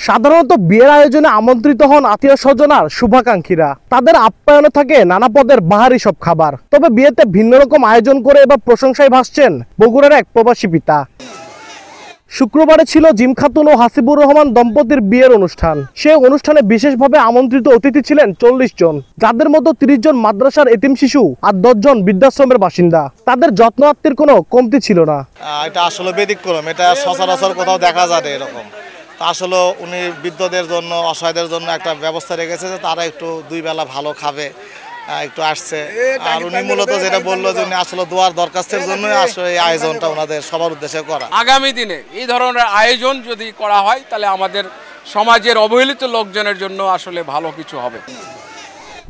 সাধারণত বিয়ের আয়োজনে আমন্ত্রিত হন আত্মীয় স্বজন আর শুভাকাঙ্ক্ষীরা। তাদের আপ্যায়নে থাকে নানা পদের বাহারি সব খাবার। তবে বিয়েতে ভিন্ন রকম আয়োজন করে এবার প্রশংসায় ভাসছেন বগুড়ার এক প্রবাসী পিতা। শুক্রবারে ছিল জিম খাতুন ও হাসিবুর রহমান দম্পতির বিয়ের অনুষ্ঠান। সে অনুষ্ঠানে বিশেষভাবে আমন্ত্রিত অতিথি ছিলেন 40 জন, যাদের মধ্যে 30 জন মাদ্রাসার এতিম শিশু আর 10 জন বৃদ্ধাশ্রমের বাসিন্দা। তাদের যত্ন আত্মীর কোনো কমতি ছিল না। এটা আসলে ব্যতিক্রম, এটা সচরাচর কোথাও দেখা যায় না এরকম। আসলে উনি বৃদ্ধদের জন্য, অসহায়দের জন্য একটা ব্যবস্থা রেখেছে যে তারা একটু দুই বেলা ভালো খাবে, একটু আসছে। আর উনি মূলত যেটা বললো যে উনি আসলে দোয়ার দরখাস্তের জন্য আসলে এই আয়োজনটা ওনাদের সবার উদ্দেশ্যে করা। আগামী দিনে এই ধরনের আয়োজন যদি করা হয় তাহলে আমাদের সমাজের অবহেলিত লোকজনের জন্য আসলে ভালো কিছু হবে।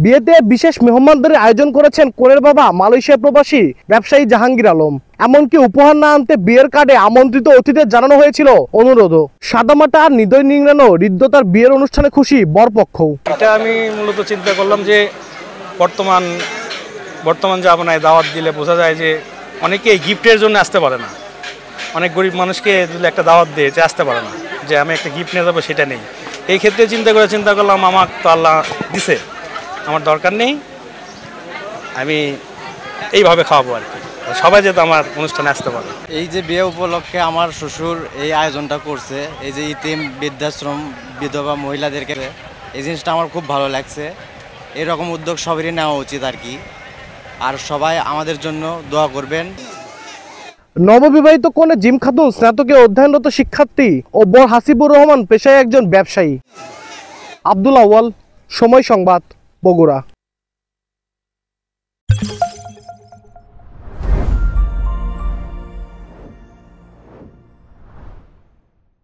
বিয়েতে বিশেষ মেহমানদারির আয়োজন করেছেন কোরের বাবা মালয়েশিয়া প্রবাসী ব্যবসায়ী জাহাঙ্গীর আলম। এমনকি উপহার না আনতে বিয়ের কার্ডে আমন্ত্রিত অতিথিদের জানানো হয়েছিল অনুরোধও। সাদামাটা আর হৃদয় নিংড়ানো হৃদ্যতার বিয়ের অনুষ্ঠানে খুশি বরপক্ষ। এটা আমি মূলত চিন্তা করলাম যে বর্তমান যে আপনার দাওয়াত দিলে বোঝা যায় যে অনেকেই গিফটের জন্য আসতে পারে না। অনেক গরিব মানুষকে যদি একটা দাওয়াত দিয়ে যে আসতে পারে না, যে আমি একটা গিফট নিয়ে যাবো সেটা নেই। এই ক্ষেত্রে চিন্তা করলাম আমার তো আল্লাহ দিছে, আমার দরকার নেই, আমি এইভাবে খাওয়াবো আর কি, সবাই যাতে আমার অনুষ্ঠানে আসতে পারে। এই যে বিয়ে উপলক্ষে আমার শ্বশুর এই আয়োজনটা করছে, এই যে ইতিম বৃদ্ধাশ্রম বিধবা মহিলাদেরকে, এই জিনিসটা আমার খুব ভালো লাগছে। এরকম উদ্যোগ সবারই নেওয়া উচিত আর কি। আর সবাই আমাদের জন্য দোয়া করবেন। নববিবাহিত কনে জিম খাতুন স্নাতকে অধ্যয়নরত শিক্ষার্থী ও বর হাসিবুর রহমান পেশায় একজন ব্যবসায়ী। আব্দুল আউয়াল, সময় সংবাদ, বগুড়া।